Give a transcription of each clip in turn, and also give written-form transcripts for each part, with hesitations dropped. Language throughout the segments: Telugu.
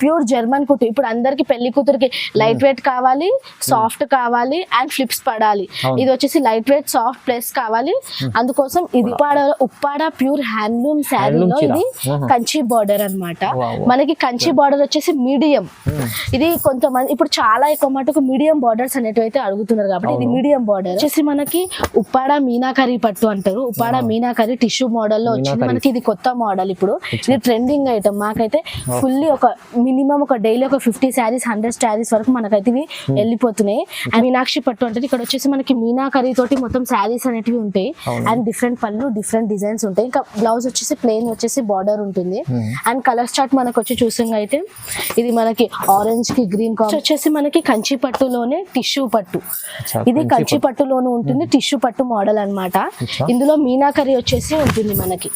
ప్యూర్ జర్మన్ కుట్టు. ఇప్పుడు అందరికి పెళ్లి కూతురికి లైట్ వెయిట్ కావాలి, సాఫ్ట్ కావాలి అండ్ ఫ్లిప్స్ పడాలి. ఇది వచ్చేసి లైట్ వెయిట్ సాఫ్ట్ ప్లస్ కావాలి, అందుకోసం ఇది ఉప్పాడ ప్యూర్ హ్యాండ్లూమ్ శారీలో ఇది కంచి బార్డర్ అన్నమాట. మనకి కంచి బార్డర్ వచ్చేసి మీడియం. ఇది కొంతమంది ఇప్పుడు చాలా ఎక్కువ మటుకు మీడియం బార్డర్స్ అనేటివి అయితే అడుగుతున్నారు కాబట్టి ఇది మీడియం బార్డర్ వచ్చేసి మనకి ఉప్పాడ మీనాకరీ పట్టు అంటారు. ఉప్పాడ మీనాకరీ టిష్యూ మోడల్ లో వచ్చింది మనకి. ఇది కొత్త మోడల్, ఇప్పుడు ఇది ట్రెండింగ్ ఐటమ్. మాకైతే ఫుల్లీ ఒక మినిమం ఒక డైలీ ఒక 50 శారీస్ 100 శారీస్ వరకు మనకైతే ఇవి వెళ్ళిపోతున్నాయి. అండ్ మీనాక్షి పట్టు అంటే ఇక్కడ వచ్చేసి మనకి మీనాకరీ తోటి మొత్తం శారీస్ అనేటివి ఉంటాయి అండ్ డిఫరెంట్ పళ్ళు డిఫరెంట్ డిజైన్స్ ఉంటాయి. ఇంకా బ్లౌజ్ వచ్చేసి ప్లెయిన్ వచ్చేసి బార్డర్ ఉంటుంది. అండ్ కలర్ చార్ట్ మనకు వచ్చి చూసింగ్ అయితే ఇది మనకి ఆరెంజ్ కి గ్రీన్ వచ్చేసి మనకి కంచి పట్టులోనే టిష్యూ పట్టు. ఇది కంచి పట్టులోనే ఉంటుంది, టిష్యూ పట్టు మోడల్ అన్నమాట. ఇందులో మీనాకరీ వచ్చేసి ఉంటుంది మనకి.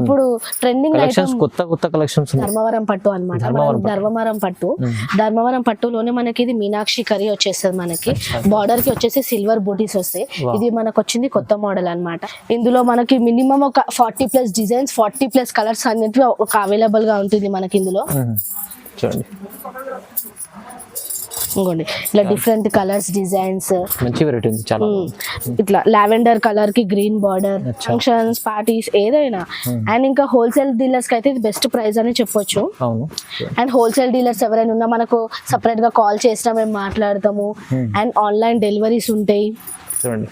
ఇప్పుడు ట్రెండింగ్ కొత్త కలెక్షన్స్ ధర్మవరం పట్టు అన్నమాట. ధర్మవరం పట్టులోనే మనకి ఇది మీనాక్షి కరీ వచ్చేస్తుంది. మనకి బార్డర్ కి వచ్చేసి సిల్వర్ బూటీస్ వస్తాయి. ఇది మనకు వచ్చింది కొత్త మోడల్ అన్నమాట. ఇందులో మనకి మినిమం ఒక 40+ డిజైన్స్ 40+ కలర్స్ అనేవి ఒక అవైలబుల్ గా ఉంటుంది మనకి ఇందులో. చూడండి ఇంకోండి ఇట్లా డిఫరెంట్ కలర్స్ డిజైన్స్ మంచి వెరైటీ ఉంది చాలా. ఇట్లా లావెండర్ కలర్ కి గ్రీన్ బార్డర్, ఫంక్షన్స్ పార్టీస్ ఏదైనా. అండ్ ఇంకా హోల్సేల్ డీలర్స్ కి అయితే ఇది బెస్ట్ ప్రైస్ అని చెప్పొచ్చు. అండ్ హోల్సేల్ డీలర్స్ ఎవరైనా ఉన్నా మనకు సపరేట్ గా కాల్ చేసినా మేము మాట్లాడతాము. అండ్ ఆన్లైన్ డెలివరీస్ ఉంటాయి. చూడండి.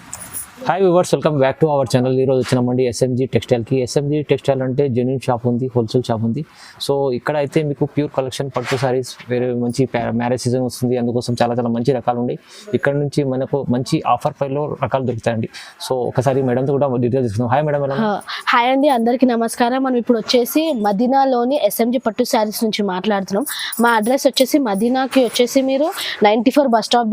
Hi viewers, welcome back to our channel. ఈరోజు వచ్చినామండి ఎస్ఎంజీ టెక్స్టైల్కి. ఎస్ఎంజీ టెక్స్టైల్ అంటే జెన్యూన్ షాప్ ఉంది, హోల్సేల్ షాప్ ఉంది. సో ఇక్కడ అయితే మీకు ప్యూర్ కలెక్షన్ పట్టు సారీస్ వేరే మంచి మ్యారేజ్ సీజన్ వస్తుంది, అందుకోసం చాలా చాలా మంచి రకాలు ఉన్నాయి. ఇక్కడ నుంచి మనకు మంచి ఆఫర్ ప్రైస్లో రకాలు దొరుకుతాయండి. సో ఒకసారి మేడంతో కూడా డీటెయిల్స్ తీసుకుందాం. Hi madam. హాయ్ అండి, అందరికీ నమస్కారం. మనం ఇప్పుడు వచ్చేసి మదీనాలోని ఎస్ఎంజీ పట్టు శారీస్ నుంచి మాట్లాడుతున్నాం. మా అడ్రస్ వచ్చేసి మదీనాకి వచ్చేసి మీరు 94 బస్ స్టాప్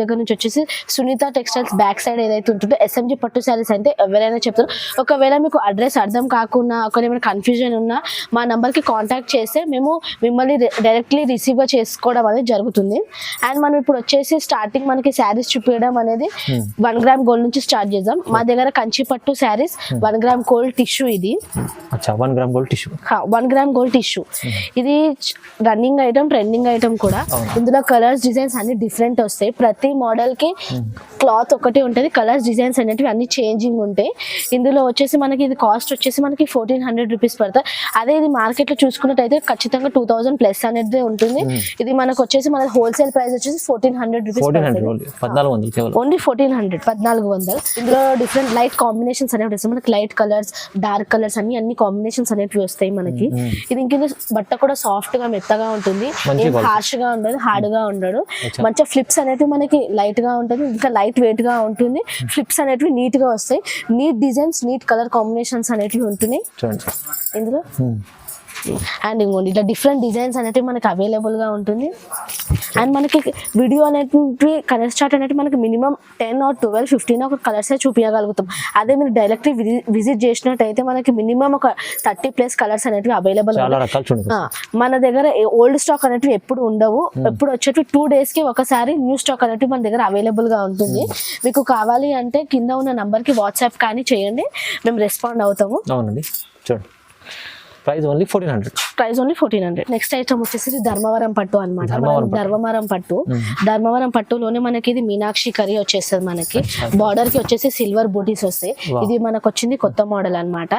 దగ్గర నుంచి వచ్చేసి సునీత టెక్స్టైల్స్ బ్యాక్ సైడ్ ఏదైతే ఉంటుందో ఎస్ఎంజీ పట్టు శారీస్ అంటే ఎవరైనా చెప్తారు. ఒకవేళ మీకు అడ్రస్ అర్థం కాకుండా ఒకవేళ కన్ఫ్యూజన్ ఉన్నా మా నంబర్కి కాంటాక్ట్ చేస్తే మేము మిమ్మల్ని డైరెక్ట్లీ రిసీవ్గా చేసుకోవడం అనేది జరుగుతుంది. అండ్ మనం ఇప్పుడు వచ్చేసి స్టార్టింగ్ మనకి శారీస్ చూపించడం అనేది 1 గ్రామ్ గోల్డ్ నుంచి స్టార్ట్ చేద్దాం. మా దగ్గర కంచి పట్టు శారీస్ 1 గ్రామ్ గోల్డ్ టిష్యూ. ఇది 1 gram gold tissue. 1 gram gold tissue ఇది రన్నింగ్ ఐటమ్, ట్రెండింగ్ ఐటమ్ కూడా. ఇందులో కలర్స్ డిజైన్స్ అన్ని డిఫరెంట్ వస్తాయి. ప్రతి మోడల్ కి క్లాత్ ఒకటి ఉంటుంది, కలర్స్ డిజైన్స్ అనేటివి అన్ని చేంజింగ్ ఉంటాయి. ఇందులో వచ్చేసి మనకి ఇది కాస్ట్ వచ్చేసి మనకి 1400 రూపీస్ పడతాయి. అదే ఇది మార్కెట్ లో చూసుకున్నట్టయితే ఖచ్చితంగా 2000+ అనేది ఉంటుంది. ఇది మనకు వచ్చేసి మన హోల్సేల్ ప్రైస్ వచ్చేసి 1400 రూపీస్, ఓన్లీ 1400. ఇందులో డిఫరెంట్ లైట్ కాంబినేషన్స్ అనేవి వస్తాయి మనకి. లైట్ కలర్స్, డార్క్ కలర్స్ అన్ని కాంబినేషన్స్ అనేవి వస్తాయి మనకి. ఇది ఇంక బట్ట కూడా సాఫ్ట్ గా మెత్తగా ఉంటుంది, హార్ష్ గా ఉండదు, హార్డ్ గా ఉండదు. మంచిగా ఫ్లిప్స్ అనేవి మనకి లైట్ గా ఉంటుంది, ఇంకా లైట్ వెయిట్ గా ఉంటుంది. ఫ్లిప్స్ అనేటివి నీట్ గా వస్తాయి, neat designs, neat colour combinations అనేటివి ఉంటున్నాయి ఇందులో. అండ్ ఇంకోండి ఇట్లా డిఫరెంట్ డిజైన్స్ అనేవి మనకి అవైలబుల్ గా ఉంటుంది. అండ్ మనకి వీడియో అనేటివి కలర్ చార్ట్ అనేవి మనకి మినిమం 10 or 12, 15 ఒక కలర్స్ చూపించగలుగుతాం. అదే మీరు డైరెక్ట్లీ విజిట్ చేసినట్టయితే మనకి మినిమం ఒక 30+ కలర్స్ అనేవి అవైలబుల్. మన దగ్గర ఓల్డ్ స్టాక్ అనేవి ఎప్పుడు ఉండవు, ఎప్పుడు వచ్చేవి 2 days కి ఒకసారి న్యూ స్టాక్ అనేవి మన దగ్గర అవైలబుల్ గా ఉంటుంది. మీకు కావాలి అంటే కింద ఉన్న నంబర్ కి వాట్సాప్ కానీ చేయండి, మేము రెస్పాండ్ అవుతాము. చూడండి ప్రైస్ ఓన్లీ 1400. నెక్స్ట్ ఐటమ్ వచ్చేసి ధర్మవరం పట్టు అన్నమాట. ధర్మవరం పట్టులోనే మనకి ఇది మీనాక్షి కరీ వచ్చేస్తుంది. మనకి బార్డర్ కి వచ్చేసి సిల్వర్ బూటీస్ వస్తాయి. ఇది మనకు వచ్చింది కొత్త మోడల్ అన్నమాట.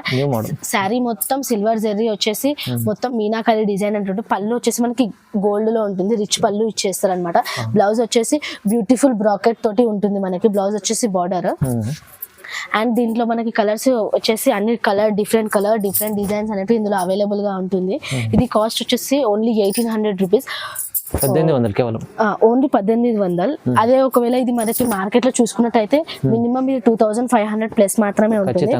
శారీ మొత్తం సిల్వర్ జెర్రీ వచ్చేసి మొత్తం మీనాకరీ డిజైన్ అంటుంటే, పళ్ళు వచ్చేసి మనకి గోల్డ్ లో ఉంటుంది, రిచ్ పళ్ళు ఇచ్చేస్తారు అనమాట. బ్లౌజ్ వచ్చేసి బ్యూటిఫుల్ బ్రాకెట్ తోటి ఉంటుంది మనకి. బ్లౌజ్ వచ్చేసి బార్డర్. అండ్ దీంట్లో మనకి కలర్స్ వచ్చేసి అన్ని డిఫరెంట్ డిజైన్స్ అనేవి ఇందులో అవైలబుల్ గా ఉంటుంది. ఇది కాస్ట్ వచ్చేసి ఓన్లీ 1800 రూపీస్, 1800 కేవలం, ఓన్లీ 1800. అదే ఒకవేళ ఇది మనకి మార్కెట్ లో చూసుకున్నట్టయితే మినిమం ఇది 2500+ మాత్రమే ఉంటుంది.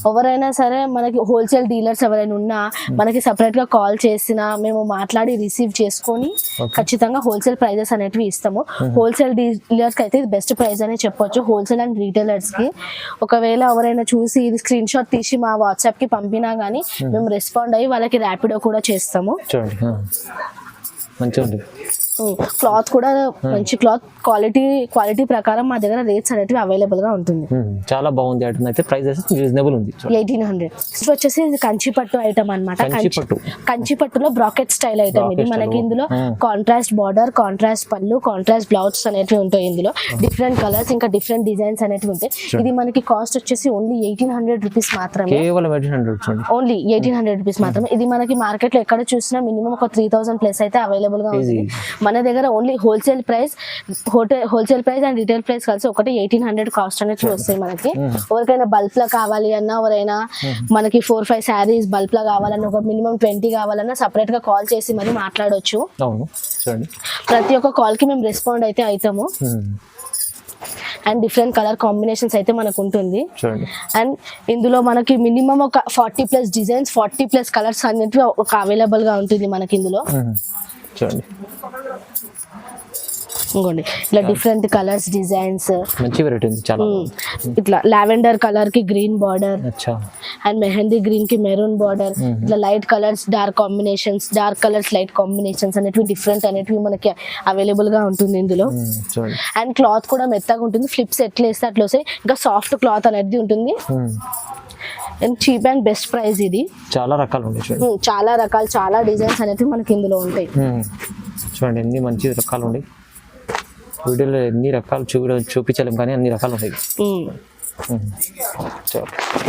ఎవరైనా సరే మనకి హోల్సేల్ డీలర్స్ ఎవరైనా ఉన్నా మనకి సపరేట్ గా కాల్ చేసినా మేము మాట్లాడి రిసీవ్ చేసుకొని ఖచ్చితంగా హోల్సేల్ ప్రైజెస్ అనేవి ఇస్తాము. హోల్సేల్ డీలర్స్ కి అయితే ఇది బెస్ట్ ప్రైస్ అనే చెప్పొచ్చు, హోల్సేల్ అండ్ రీటైలర్స్ కి. ఒకవేళ ఎవరైనా చూసి ఇది స్క్రీన్ షాట్ తీసి మా వాట్సాప్ కి పంపినా గానీ మేము రెస్పాండ్ అయ్యి వాళ్ళకి ర్యాపిడో కూడా చేస్తాము. మంచిగా ఉంది. క్లాత్ కూడా మంచి క్లాత్, క్వాలిటీ ప్రకారం మా దగ్గర రేట్స్ అనేటివి అవైలబుల్ గా ఉంటుంది. చాలా బాగుంది ఐటమ్ అయితే, ప్రైస్ అయితే రీజనబుల్ ఉంది. 1800. వచ్చేసి ఇది కంచిపట్టు ఐటమ్ అనమాట. కంచిపట్టులో బ్రాకెట్ స్టైల్ ఐటమ్ ఇది. మనకి ఇందులో కాంట్రాస్ట్ బార్డర్, కాంట్రాస్ట్ పళ్ళు, కాంట్రాస్ట్ బ్లౌజ్ అనేటివి ఉంటాయి. ఇందులో డిఫరెంట్ కలర్స్ ఇంకా డిఫరెంట్ డిజైన్స్ అనేటివి ఉంటాయి. ఇది మనకి కాస్ట్ వచ్చేసి ఓన్లీ 1800 రూపీస్ మాత్రమే. కేవలం 1800 ఓన్లీ 1800 రూపీస్ మాత్రమే. ఇది మనకి మార్కెట్ లో ఎక్కడ చూసినా మినిమం ఒక 3000 ప్లస్ అయితే అవైలబుల్ గా ఉంది. మన దగ్గర only wholesale price and retail price కలిసి ఒకటి 1800 కాస్ట్ అనేది వస్తాయి మనకి. ఎవరికైనా బల్క్ లో కావాలి అన్నా, ఎవరైనా మనకి 4-5 శారీస్ బల్క్ లో కావాలన్నా, ఒక మినిమం 20 కావాలన్నా సపరేట్ గా కాల్ చేసి మరి మాట్లాడొచ్చు. ప్రతి ఒక్క కాల్ కి మేము రెస్పాండ్ అయితే అవుతాము. అండ్ డిఫరెంట్ కలర్ కాంబినేషన్స్ అయితే మనకు ఉంటుంది. అండ్ ఇందులో మనకి మినిమం ఒక 40+ డిజైన్స్, 40+ కలర్స్ అనేవి ఒక అవైలబుల్ గా ఉంటుంది మనకి ఇందులో. చూడండి ఇంకోండి ఇట్లా డిఫరెంట్ కలర్స్, డిజైన్స్, మంచి వెరైటీ ఉంది చాలా. ఇట్లా లావెండర్ కలర్ కి green border and mehndi green కి మెరూన్ బార్డర్, ఇట్లా light colours dark combinations, dark colours light combinations అనేటివి డిఫరెంట్ అనేటివి మనకి అవైలబుల్ గా ఉంటుంది ఇందులో. అండ్ క్లాత్ కూడా మెత్తగా ఉంటుంది, ఫ్లిప్స్ ఎట్లా వేస్తే అట్లా వస్తాయి. ఇంకా సాఫ్ట్ క్లాత్ అనేది ఉంటుంది. And cheap and best price ఇది. చాలా రకాలు ఉన్నాయి, చాలా డిజైన్స్ అనేవి మనకి ఇందులో ఉంటాయి. చూడండి ఎన్ని మంచి రకాలు ఉన్నాయి. వీడియోలో ఎన్ని రకాలు చూపించలేము కానీ అన్ని రకాలు ఉన్నాయి.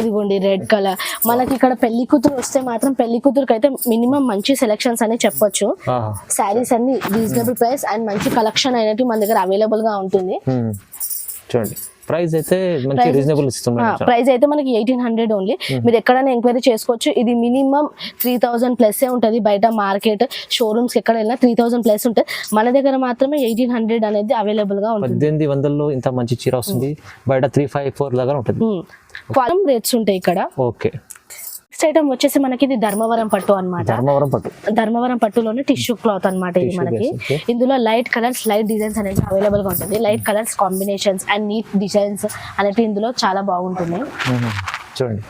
ఇదిగోండి రెడ్ కలర్. మనకి ఇక్కడ పెళ్లి కూతురు వస్తే మాత్రం పెళ్లి కూతురుకి అయితే మినిమం మంచి సెలెక్షన్స్ అని చెప్పొచ్చు. శారీస్ అన్ని రీజనబుల్ ప్రైస్ అండ్ మంచి కలెక్షన్ అయినట్టు మన దగ్గర అవైలబుల్ గా ఉంటుంది. చూడండి ప్రైస్ అయితే మంచి రీజనబుల్ ఇస్తున్నారు. ప్రైస్ అయితే మనకి 1800 ఓన్లీ. మీరు ఎక్కడైనా ఎంక్వైరీ చేసుకోవచ్చు. ఇది మినిమం 3000 ప్లస్ ఉంటుంది. బయట మార్కెట్ షోరూమ్స్ ఎక్కడ వెళ్ళినా 3000 ప్లస్ ఉంటుంది. మన దగ్గర మాత్రమే 1800 అనేది అవైలబుల్ గా ఉంటుంది. 1800లో ఇంత మంచి చీర వస్తుంది. బయట 354 దగ్గర ఉంటుంది. క్వాలిటీ రేట్స్ ఉంటాయి ఇక్కడ. ఓకే. నెక్స్ట్ ఐటమ్ వచ్చేసి మనకి ఇది ధర్మవరం పట్టు అనమాట. ధర్మవరం పట్టులోనే టిష్యూ క్లాత్ అనమాట ఇది మనకి. ఇందులో లైట్ కలర్స్, లైట్ డిజైన్స్ అనేది అవైలబుల్ గా ఉంటుంది. Light colours combinations and neat designs అనేవి ఇందులో చాలా బాగుంటున్నాయి. చూడండి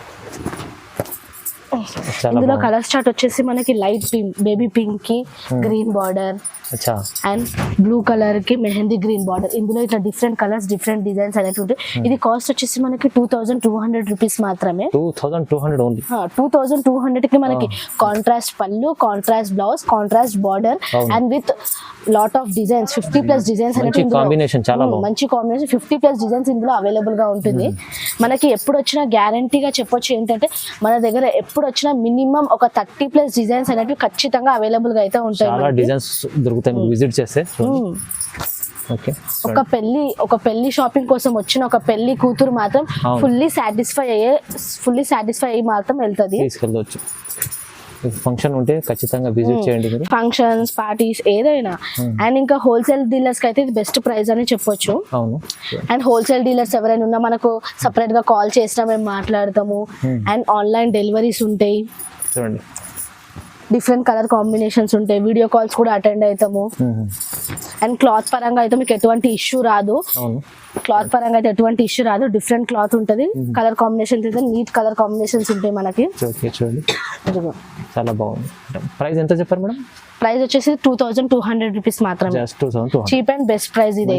ఇందులో కలర్ స్టార్ట్ వచ్చేసి మనకి లైట్ పింక్, బేబీ పింక్ కి green border and blue colour కి మెహందీ గ్రీన్ బార్డర్. ఇందులో ఇట్లా డిఫరెంట్ కలర్స్, డిఫరెంట్ డిజైన్స్ అనేవి ఉంటాయి. ఇది కాస్ట్ వచ్చేసి మనకి 2200 రూపీస్ మాత్రమే. 2200 కి మనకి కాంట్రాస్ట్ పళ్ళు, contrast blouse, contrast border and with lot of designs, 50+ designs అనేవి మంచి కాంబినేషన్ 50+ డిజైన్స్ ఇందులో అవైలబుల్ గా ఉంటుంది. మనకి ఎప్పుడు వచ్చినా గ్యారంటీగా చెప్పొచ్చు ఏంటంటే మన దగ్గర ఎప్పుడు వచ్చినా మినిమం ఒక 30+ డిజైన్స్ అనేవి ఖచ్చితంగా అవైలబుల్ గా అయితే ఉంటాయి. విజిట్ చేస్తే ఒక పెళ్లి షాపింగ్ కోసం వచ్చిన ఒక పెళ్లి కూతురు మాత్రం ఫుల్లీ సాటిస్ఫై అయ్యి మాత్రం వెళ్తుంది. ఫంక్షన్ ఉంటే ఖచ్చితంగా విజిట్ చేయండి. ఫంక్షన్స్, పార్టీస్ ఏదైనా. అండ్ ఇంకా హోల్సేల్ డీలర్స్ కి అయితే ఇది బెస్ట్ ప్రైస్ అని చెప్పొచ్చు. అండ్ హోల్సేల్ డీలర్స్ ఎవరైనా ఉన్నా మనకు సపరేట్ గా కాల్ చేసినా మేము మాట్లాడతాము. అండ్ ఆన్లైన్ డెలివరీస్ ఉంటాయి. చూడండి డిఫరెంట్ కలర్ కాంబినేషన్స్ ఉంటాయి. వీడియో కాల్స్ కూడా అటెండ్ అవుతాము. అండ్ క్లాత్ పరంగా అయితే మీకు ఎటువంటి ఇష్యూ రాదు. డిఫరెంట్ క్లాత్ ఉంటుంది. కలర్ కాంబినేషన్స్ అయితే నీట్ కలర్ కాంబినేషన్స్ ఉంటాయి మనకి. చాలా బాగుంది. ప్రైస్ ఎంత చెప్పారు మేడం? ప్రైస్ వచ్చేసి 2200 రూపీస్ మాత్రమే. చీప్ అండ్ బెస్ట్ ప్రైస్ ఇది.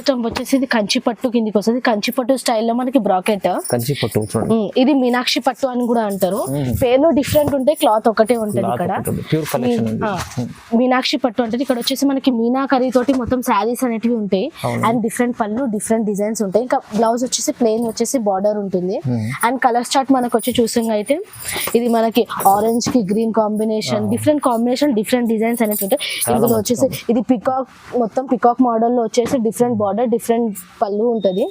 ఐటమ్ వచ్చేసి ఇది కంచిపట్టు కిందికి వస్తుంది. కంచిపట్టు స్టైల్లో మనకి బ్రాకెట్. ఇది మీనాక్షి పట్టు అని కూడా అంటారు. పేర్లు డిఫరెంట్ ఉంటాయి, క్లాత్ ఒకటే ఉంటుంది. ఇక్కడ మీనాక్షి పట్టు అంటే ఇక్కడ వచ్చేసి మనకి మీనాకరీ తోటి మొత్తం శారీస్ అనేటివి ఉంటాయి. అండ్ డిఫరెంట్ పళ్ళు, డిఫరెంట్ డిజైన్స్ ఉంటాయి. ఇంకా బ్లౌజ్ వచ్చేసి ప్లెయిన్ వచ్చేసి బార్డర్ ఉంటుంది. అండ్ కలర్ చార్ట్ మనకు వచ్చి చూసాం అయితే ఇది మనకి ఆరెంజ్ కి green combination, different combination, different designs అనేవి ఉంటాయి. ఇందులో వచ్చేసి ఇది పికాక్, మొత్తం పికాక్ మోడల్ లో వచ్చేసి డిఫరెంట్ బార్డర్, డిఫరెంట్ పళ్ళు ఉంటది.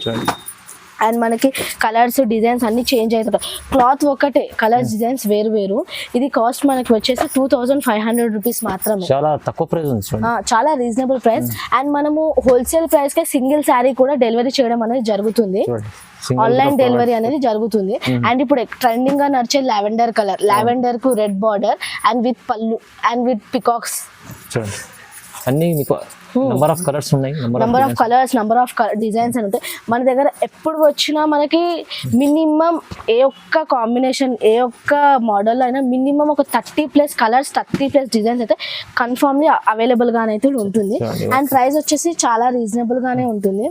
అండ్ మనకి కలర్స్, డిజైన్స్ అన్ని చేంజ్ అవుతుంటాయి. క్లాత్ ఒకటే, కలర్స్, డిజైన్స్ వేరు వేరు. ఇది కాస్ట్ మనకి వచ్చేసి 2500 రూపీస్ మాత్రమే. చాలా తక్కువ ప్రైస్ ఉంది, చాలా రీజనబుల్ ప్రైస్. అండ్ మనము హోల్సేల్ ప్రైస్ కే సింగిల్ శారీ కూడా డెలివరీ చేయడం అనేది జరుగుతుంది. ఆన్లైన్ డెలివరీ అనేది జరుగుతుంది. అండ్ ఇప్పుడు ట్రెండింగ్ గా నడిచే లావెండర్ కలర్, లావెండర్ కు రెడ్ బార్డర్ అండ్ విత్ పళ్ళు అండ్ విత్ పికాక్స్. అన్ని మీకు నెంబర్ ఆఫ్ కలర్స్ ఉన్నాయి, number of colours, number of designs అని ఉంటాయి మన దగ్గర. ఎప్పుడు వచ్చినా మనకి మినిమం ఏ ఒక్క కాంబినేషన్ ఏ ఒక్క మోడల్లో అయినా మినిమం ఒక 30+ కలర్స్ 30+ డిజైన్స్ అయితే కన్ఫామ్లీ అవైలబుల్ గానే అయితే ఉంటుంది. అండ్ ప్రైస్ వచ్చేసి చాలా రీజనబుల్ గానే ఉంటుంది.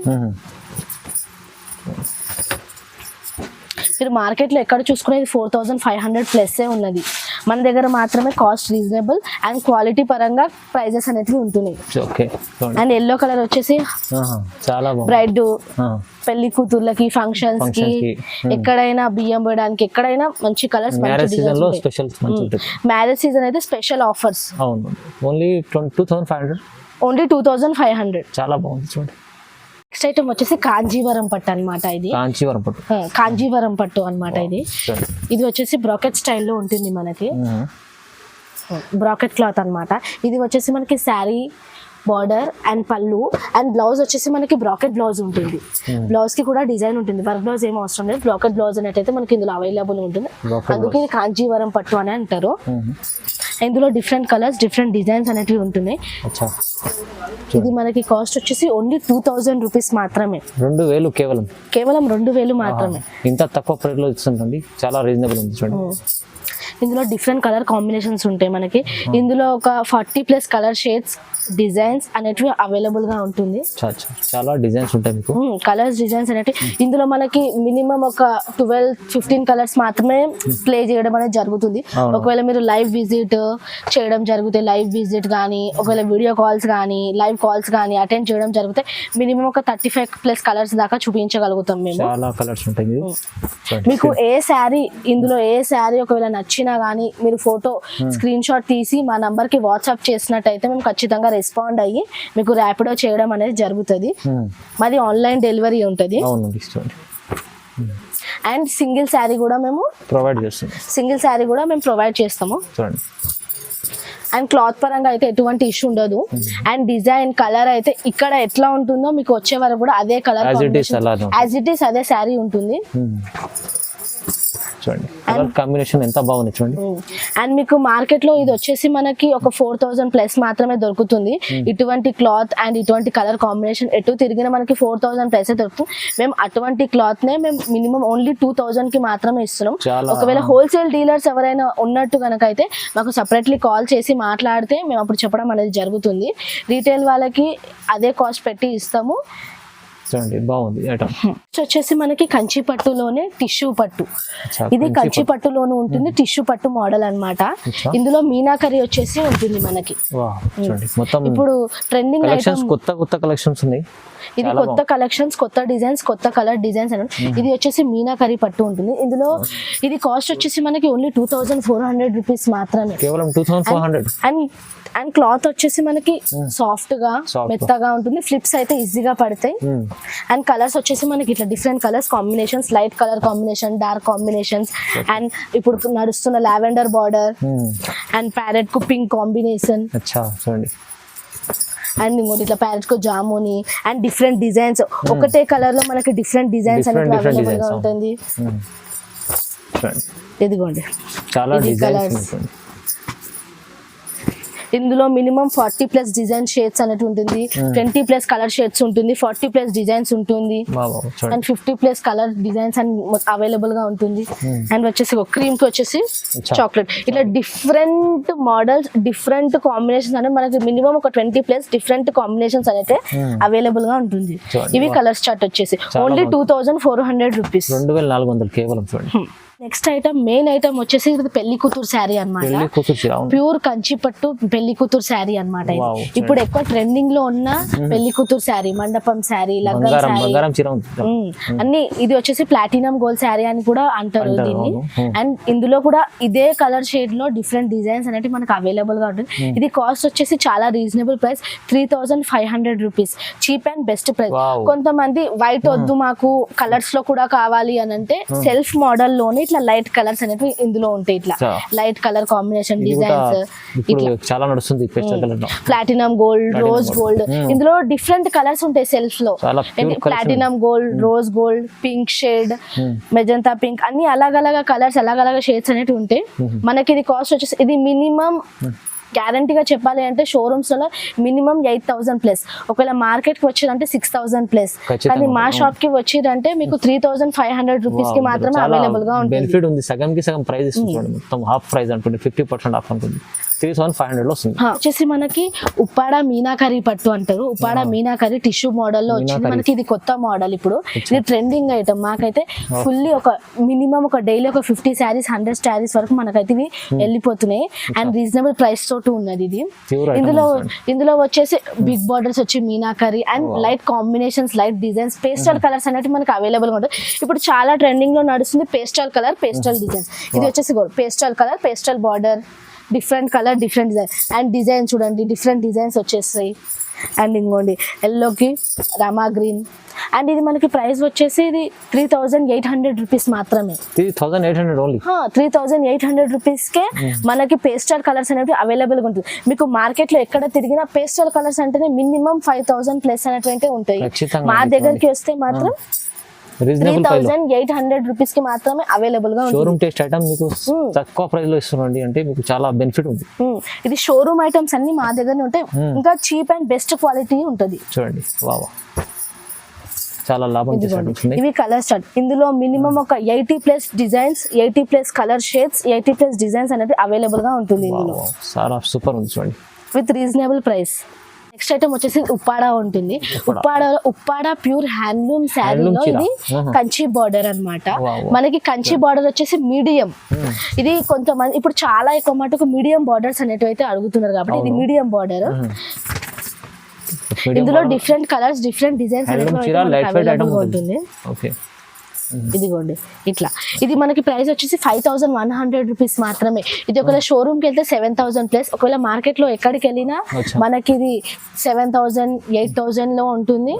మీరు మార్కెట్లో ఎక్కడ చూసుకునేది 4500+ ఉన్నది. మన దగ్గర మాత్రమే కాస్ట్ రీజనబుల్ అండ్ క్వాలిటీ పరంగా ప్రైజెస్ అనేవి ఉంటున్నాయి. అండ్ ఎల్లో కలర్ వచ్చేసి చాలా బ్రైడ్ పెళ్లి కూతుర్లకి ఫంక్షన్స్ కి ఎక్కడైనా బియ్యం పోయడానికి ఎక్కడైనా మంచి కలర్స్, మ్యారేజ్ సీజన్ అయితే స్పెషల్ ఆఫర్స్. ఓన్లీ 2500. చాలా బాగుంది చూడండి. నెక్స్ట్ ఐటమ్ వచ్చేసి కాంజీవరం పట్టు అనమాట. ఇది కాంజీవరం పట్టు అనమాట. ఇది వచ్చేసి బ్రాకెట్ స్టైల్లో ఉంటుంది మనకి, బ్రాకెట్ క్లాత్ అన్నమాట. ఇది వచ్చేసి మనకి శారీ బార్డర్ అండ్ పళ్ళు అండ్ బ్లౌజ్ వచ్చేసి మనకి బ్రాకెట్ బ్లౌజ్ ఉంటుంది. బ్లౌజ్ కి కూడా డిజైన్ ఉంటుంది, వర్క్ బ్లౌజ్ ఏం అవసరం లేదు. బ్రాకెట్ బ్లౌజ్ అనేటైతే మనకి ఇందులో అవైలబుల్ ఉంటుంది, అందుకే ఇది కాంజీవరం పట్టు అని అంటారు. ఇందులో డిఫరెంట్ కలర్స్ డిఫరెంట్ డిజైన్స్ అనేటివి ఉంటున్నాయి. ఇది మనకి కాస్ట్ వచ్చేసి ఓన్లీ 2000 రూపీస్ మాత్రమే. 2000 కేవలం 2000 మాత్రమే. ఇంత తక్కువ ప్రైస్ లో ఇస్తుందండి, చాలా రీజనబుల్ ఉంది చూడండి. ఇందులో డిఫరెంట్ కలర్ కాంబినేషన్స్ ఉంటాయి మనకి. ఇందులో ఒక 40+ కలర్ షేడ్స్ డిజైన్స్ అనేటివి అవైలబుల్ గా ఉంటుంది. చాలా డిజైన్స్ ఉంటాయి మీకు, కలర్స్ డిజైన్స్ అనేవి. ఇందులో మనకి మినిమం ఒక 12-15 కలర్స్ మాత్రమే ప్లే చేయడం అనేది జరుగుతుంది. ఒకవేళ మీరు లైవ్ విజిట్ చేయడం జరిగితే, లైవ్ విజిట్ కానీ ఒకవేళ వీడియో కాల్స్ కానీ లైవ్ కాల్స్ కానీ అటెండ్ చేయడం జరిగితే మినిమం ఒక 35+ కలర్స్ దాకా చూపించగలుగుతాం మేము. చాలా కలర్స్ ఉంటాయి. మీకు ఏ శారీ ఇందులో ఏ శారీ ఒకవేళ నచ్చినా కానీ మీరు ఫోటో స్క్రీన్ షాట్ తీసి మా నంబర్ కి వాట్సాప్ చేసినట్టయితే మేము ఖచ్చితంగా రెస్పాండ్ అయ్యి మీకు ర్యాపిడో చేయడం అనేది జరుగుతుంది. మాది ఆన్లైన్ డెలివరీ ఉంటుంది. అండ్ సింగిల్ శారీ కూడా మేము ప్రొవైడ్ చేస్తాము. అండ్ క్లాత్ పరంగా అయితే ఎటువంటి ఇష్యూ ఉండదు. అండ్ డిజైన్ కలర్ అయితే ఇక్కడ ఎట్లా ఉంటుందో మీకు వచ్చే వరకు కూడా అదే కలర్ యాజ్ ఇట్ ఈస్ అదే శారీ ఉంటుంది. చూడండి కలర్ కాంబినేషన్ ఎంత బాగుంది చూడండి. అండ్ మీకు మార్కెట్ లో ఇది వచ్చేసి మనకి ఒక 4000+ మాత్రమే దొరుకుతుంది. ఇటువంటి క్లాత్ అండ్ ఇటువంటి కలర్ కాంబినేషన్ ఎటు తిరిగిన మనకి 4000+ దొరుకుతుంది. మేము అటువంటి క్లాత్ నే మేము మినిమం ఓన్లీ 2000 కి మాత్రమే ఇస్తున్నాం. ఒకవేళ హోల్సేల్ డీలర్స్ ఎవరైనా ఉన్నట్టు కనుక అయితే మాకు సపరేట్లీ కాల్ చేసి మాట్లాడితే మేము అప్పుడు చెప్పడం అనేది జరుగుతుంది. రీటైల్ వాళ్ళకి అదే కాస్ట్ పెట్టి ఇస్తాము. బాగుంది. వచ్చేసి మనకి కంచి పట్టులోనే టిష్యూ పట్టు. ఇది కంచి పట్టులోనే ఉంటుంది, టిష్యూ పట్టు మోడల్ అన్నమాట. ఇందులో మీనాకరి వచ్చేసి ఉంటుంది మనకి. ఇప్పుడు ట్రెండింగ్ ఐటమ్, కొత్త కలెక్షన్స్ ఉన్నాయి. ఇది కొత్త కలెక్షన్స్, కొత్త డిజైన్స్, కొత్త కలర్ డిజైన్స్ అని. ఇది వచ్చేసి మీనాకరి పట్టు ఉంటుంది. ఇందులో ఇది కాస్ట్ వచ్చేసి మనకి ఓన్లీ 2400 రూపీస్ మాత్రమే. కేవలం 2400. అండ్ క్లాత్ వచ్చేసి మనకి సాఫ్ట్ గా మెత్తగా ఉంటుంది. ఫ్లిప్స్ అయితే ఈజీగా పడతాయి. అండ్ కలర్స్ వచ్చేసి మనకి ఇట్లా different colours combinations, light colour combination, dark combinations, and ఇప్పుడు నడుస్తున్న లావెండర్ బార్డర్ అండ్ ప్యారెట్ కు పింక్ కాంబినేషన్. అండ్ ఇంకోటి ఇట్లా ప్యారెట్ కు జాముని అండ్ డిఫరెంట్ డిజైన్స్. ఒకటే కలర్ లో మనకి డిఫరెంట్ డిజైన్స్ అనేది అవైలబుల్ గా ఉంటుంది. ఇదిగోండి చాలా డిజైన్స్. ఇందులో మినిమం 40+ డిజైన్ షేడ్స్ అనేది ఉంటుంది, 20+ కలర్ షేడ్స్ ఉంటుంది, 40+ డిజైన్స్ ఉంటుంది, and 50+ colour designs and available గా ఉంటుంది. అండ్ వచ్చేసి క్రీమ్ కి వచ్చేసి చాక్లెట్, ఇట్లా డిఫరెంట్ మోడల్స్ డిఫరెంట్ కాంబినేషన్స్ అనేది మనకి మినిమం ఒక 20+ డిఫరెంట్ కాంబినేషన్స్ అయితే అవైలబుల్ గా ఉంటుంది. ఇవి కలర్స్ చార్ట్ వచ్చేసి ఓన్లీ 2400 రూపీస్. 2400 కేవలం. నెక్స్ట్ ఐటమ్ మెయిన్ ఐటమ్ వచ్చేసి పెళ్లి కూతురు శారీ అన్నమాట. ప్యూర్ కంచి పట్టు పెళ్లి కూతురు శారీ అన్నమాట. ఇప్పుడు ఎక్కువ ట్రెండింగ్ లో ఉన్న పెళ్లి కూతురు శారీ, మండపం శారీ, లగ్గం శారీ అన్ని. ఇది వచ్చేసి ప్లాటినం గోల్డ్ శారీ అని కూడా అంటారు దీన్ని. అండ్ ఇందులో కూడా ఇదే కలర్ షేడ్ లో డిఫరెంట్ డిజైన్స్ అనేవి మనకు అవైలబుల్ గా ఉంటుంది. ఇది కాస్ట్ వచ్చేసి చాలా reasonable price, 3500 rupees. Cheap and best price. కొంతమంది వైట్ వద్దు మాకు కలర్స్ లో కూడా కావాలి అని అంటే సెల్ఫ్ మోడల్ లోనే ఇట్లా లైట్ కలర్స్ అనేవి ఇందులో ఉంటాయి. ఇట్లా లైట్ కలర్ కాంబినేషన్ డిజైన్స్, చాలా నడుస్తుంది ప్లాటినం గోల్డ్, రోజ్ గోల్డ్. ఇందులో డిఫరెంట్ కలర్స్ ఉంటాయి సెల్ఫ్ లో. Platinum gold, rose gold, pink shade, magenta pink, అన్ని అలాగ కలర్స్, అలాగ షేడ్స్ అనేవి ఉంటాయి. మనకి ఇది కాస్ట్ వచ్చేసి ఇది మినిమం గ్యారంటీగా చెప్పాలి అంటే షోరూమ్స్ లో మినిమం 8,000 ప్లస్, ఒకవేళ మార్కెట్ కి వచ్చేదంటే 6,000 ప్లస్, కానీ మా షాప్ కి వచ్చేదంటే మీకు 3,500 రూపీస్ కి మాత్రమే అవైలబుల్ గా ఉంటుంది. బెనిఫిట్ ఉంది, సగం కి సగం ప్రైస్ ఇస్తుంది, మొత్తం హాఫ్ ప్రైస్ అనుకుంటే 50% ఆఫ్ అనుకుంటుంది, 3,500 లో వస్తుంది. వచ్చేసి మనకి ఉప్పాడ మీనాకరి పట్టు అంటారు, ఉప్పాడ మీనాకరి టిష్యూ మోడల్ లో వచ్చింది మనకి. ఇది కొత్త మోడల్, ఇప్పుడు ఇది ట్రెండింగ్ ఐటమ్. మాకైతే ఫుల్లీ ఒక మినిమం ఒక డైలీ ఒక 50 శారీస్ 100 శారీస్ వరకు మనకైతే ఇవి వెళ్ళిపోతున్నాయి. అండ్ రీజనబుల్ ప్రైస్ తోటి ఉన్నది ఇది. ఇందులో వచ్చేసి బిగ్ బార్డర్స్ వచ్చి meenakari and light combinations, light designs, pastel colours అనేవి మనకి అవైలబుల్ గా ఉంటాయి. ఇప్పుడు చాలా ట్రెండింగ్ లో నడుస్తుంది పేస్టల్ కలర్, పేస్టల్ డిజైన్స్. ఇది వచ్చేసి pastel colour, pastel border, different colour, different design. And design చూడండి, డిఫరెంట్ డిజైన్స్ వచ్చేస్తాయి. అండ్ ఇంకోండి ఎల్లోకి రామా గ్రీన్. అండ్ ఇది మనకి ప్రైస్ వచ్చేసి ఇది 3,800 రూపీస్ మాత్రమే. 3,800 ఓన్లీ. 3,800 రూపీస్ కే మనకి పేస్టల్ కలర్స్ అనేవి అవైలబుల్ గా ఉంటుంది. మీకు మార్కెట్ లో ఎక్కడ తిరిగినా పేస్టల్ కలర్స్ అంటేనే మినిమం 5,000 ప్లస్ అనేటువంటి ఉంటాయి. మా దగ్గరికి వస్తే మాత్రం 3,800 రూపీస్ కి మాత్రమే అవైలబుల్ గా ఉంటుంది. షోరూమ్ టేస్ట్ ఐటమ్ మీకు తక్కువ ప్రైస్ లో ఇస్తున్నాండి అంటే మీకు చాలా బెనిఫిట్ ఉంది. ఇది షోరూమ్ ఐటమ్స్ అన్ని మా దగ్గరనే ఉంటాయి, ఇంకా చీప్ అండ్ బెస్ట్ క్వాలిటీ ఉంటుంది. చూడండి వావ్, చాలా లాభం తీసుకుంటుంది. ఇవి కలర్ స్టార్ట్. ఇందులో మినిమం ఒక 80 plus designs, 80 plus colour shades, 80 plus designs అనేది అవైలబుల్ గా ఉంటుంది ఇందులో. చాలా సూపర్ ఉంది చూడండి, with reasonable price. Next item వచ్చేసి ఉప్పాడ ఉంటుంది. ఉప్పాడ ప్యూర్ హ్యాండ్లూమ్ శారీలో ఇది కంచి బార్డర్ అన్నమాట. మనకి కంచి బార్డర్ వచ్చేసి మీడియం. ఇది కొంతమంది ఇప్పుడు చాలా ఎక్కువ మటుకు మీడియం బార్డర్స్ అనేవి అయితే అడుగుతున్నారు కాబట్టి ఇది మీడియం బార్డర్. ఇందులో different colours, different designs available గా ఉంటుంది. ఇదిగోండి ఇట్లా. ఇది మనకి ప్రైస్ వచ్చేసి 5,100 రూపీస్ మాత్రమే. ఇది ఒకవేళ షోరూమ్ కి వెళ్తే 7,000 ప్లస్, ఒకవేళ మార్కెట్ లో ఎక్కడికి వెళ్ళినా మనకి ఇది 7,000, 8,000 లో ఉంటుంది.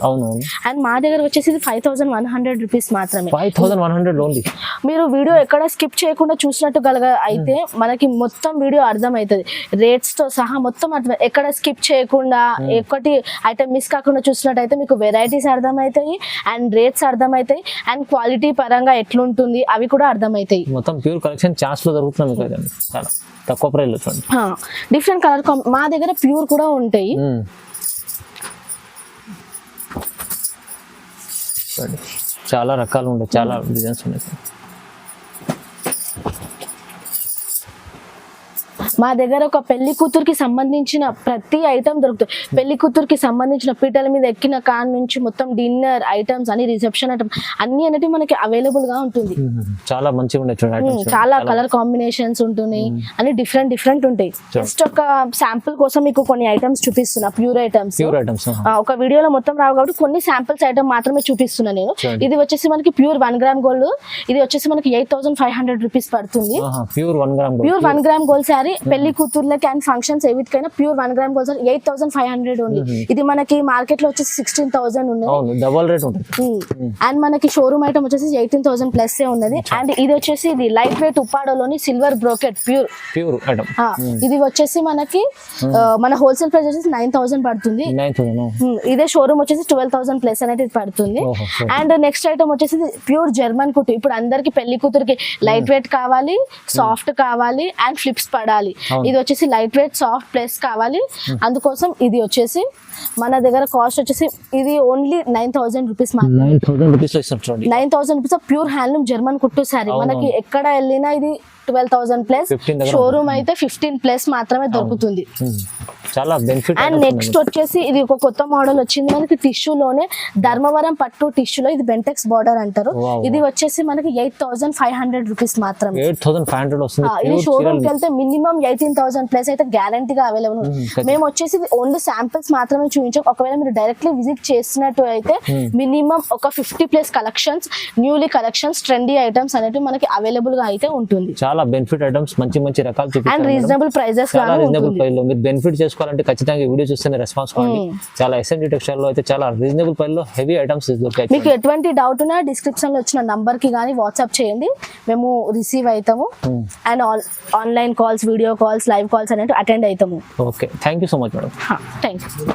అండ్ మా దగ్గర వచ్చేసి 5,100 రూపీస్ మాత్రమే. 5,100 ఓన్లీ. మీరు వీడియో ఎక్కడ స్కిప్ చేయకుండా చూసినట్టు అయితే మనకి మొత్తం వీడియో అర్థమవుతుంది, రేట్స్ తో సహా మొత్తం అర్థం. ఎక్కడ స్కిప్ చేయకుండా ఒకటి ఐటమ్ మిస్ కాకుండా చూసినట్టయితే మీకు వెరైటీస్ అర్థమవుతాయి అండ్ రేట్స్ అర్థమవుతాయి అండ్ క్వాలిటీ పరంగా ఎట్లుంటుంది అవి కూడా అర్థమవుతాయి. మొత్తం ప్యూర్ కలెక్షన్ ఛాన్స్ లో దొరుకుతుంది కదండి, చాలా తక్కువ ప్రైస్ లో చూడండి. డిఫరెంట్ కలర్ మా దగ్గర ప్యూర్ కూడా ఉంటాయి. చాలా రకాలు ఉంటాయి, చాలా డిజైన్స్ ఉన్నాయి. మా దగ్గర ఒక పెళ్లి కూతురికి సంబంధించిన ప్రతి ఐటమ్ దొరుకుతుంది. పెళ్లి కూతురికి సంబంధించిన పీటల మీద ఎక్కిన కాడ నుంచి మొత్తం డిన్నర్ ఐటమ్స్ అని, రిసెప్షన్ ఐటమ్ అన్ని అనేవి మనకి అవైలబుల్ గా ఉంటుంది. చాలా మంచిగా ఉన్నాయి, చాలా కలర్ కాంబినేషన్స్ ఉంటున్నాయి, అన్ని డిఫరెంట్ డిఫరెంట్ ఉంటాయి. జస్ట్ ఒక శాంపుల్ కోసం మీకు కొన్ని ఐటమ్స్ చూపిస్తున్నా, ప్యూర్ ఐటమ్స్. ఒక వీడియోలో మొత్తం రావు కాబట్టి కొన్ని శాంపుల్స్ ఐటమ్ మాత్రమే చూపిస్తున్నా నేను. ఇది వచ్చేసి మనకి ప్యూర్ 1 గ్రామ్ గోల్డ్. ఇది వచ్చేసి మనకి 8,500 రూపీస్ పడుతుంది. ప్యూర్ 1 గ్రామ్ గోల్డ్ శారీ పెళ్లి కూతుర్లకి అండ్ ఫంక్షన్స్ ఏవిటికైనా ప్యూర్ 1 గ్రామ్ గోల్డ్ 8,500 ఉంది. ఇది మనకి మార్కెట్ లో వచ్చేసి 16,000 ఉన్నది. అండ్ మనకి షోరూమ్ ఐటమ్ వచ్చేసి 18,000 ప్లస్ ఉన్నది. అండ్ ఇది వచ్చేసి ఇది లైట్ వెయిట్ ఉప్పాడలోని సిల్వర్ బ్రోకెట్ ప్యూర్. ఇది వచ్చేసి మనకి మన హోల్సేల్ ప్రైస్ వచ్చేసి 9,000 పడుతుంది. ఇదే షోరూమ్ వచ్చేసి 12,000 ప్లస్ అనేది పడుతుంది. అండ్ నెక్స్ట్ ఐటమ్ వచ్చేసి ప్యూర్ జర్మన్ కుట్టు. ఇప్పుడు అందరికి పెళ్లి కూతురికి లైట్ వెయిట్ కావాలి, సాఫ్ట్ కావాలి అండ్ ఫ్లిప్స్ పడాలి. ఇది వచ్చేసి లైట్ వెయిట్ సాఫ్ట్ ప్లస్ కావాలి, అందుకోసం ఇది వచ్చేసి మన దగ్గర కాస్ట్ వచ్చేసి ఇది only 9,000 rupees. 9,000 rupees pure handloom German కుట్టు శారీ. మనకి ఎక్కడ వెళ్ళినా ఇది 12,000 ప్లస్, షోరూమ్ అయితే 15 ప్లస్ మాత్రమే దొరుకుతుంది. చాలా బెనిఫిట్. అండ్ నెక్స్ట్ వచ్చేసి ఇది ఒక కొత్త మోడల్ వచ్చింది మనకి టిష్యూలోనే, ధర్మవరం పట్టు టిష్యూలో. ఇది బెంటెక్స్ బార్డర్ అంటారు. ఇది వచ్చేసి మనకి 8,500 రూపీస్ మాత్రమే. 8,500 వస్తుంది. ఇది షోరూమ్ కి వెళ్తే మినిమం 18,000 ప్లస్ అయితే గ్యారంటీగా అవైలబుల్. మేము వచ్చేసి ఓన్లీ శాంపిల్స్ మాత్రమే చూపించాం. ఒకవేళ మీరు డైరెక్ట్లీ విజిట్ చేసినట్టు అయితే మినిమం ఒక 50 plus collections, newly collections, trendy items అనేవి మనకి అవైలబుల్ గా అయితే ఉంటుంది. చాలా బెనిఫిట్ ఐటమ్స్, మంచి మంచి రకాలు చూపించారు. And reasonable prices, reasonable price లో మీరు బెనిఫిట్ చేసుకోవాలంటే ఖచ్చితంగా వీడియో చూస్తేనే రెస్పాన్స్ కావాలి. చాలా ఎస్ఎంజీ టెక్స్టైల్ లో అయితే చాలా రీజనబుల్ ప్రైస్ లో హెవీ ఐటమ్స్ దొరుకుతాయి. మీకు ఎటువంటి డౌట్ ఉన్నా డిస్క్రిప్షన్ లో వచ్చిన నంబర్ కి కానీ వాట్సాప్ చేయండి, మేము రిసీవ్ అవుతాము. And online calls, video calls, live calls అనేవి అటెండ్ అవుతాము. Okay, thank you so much madam. Thank you.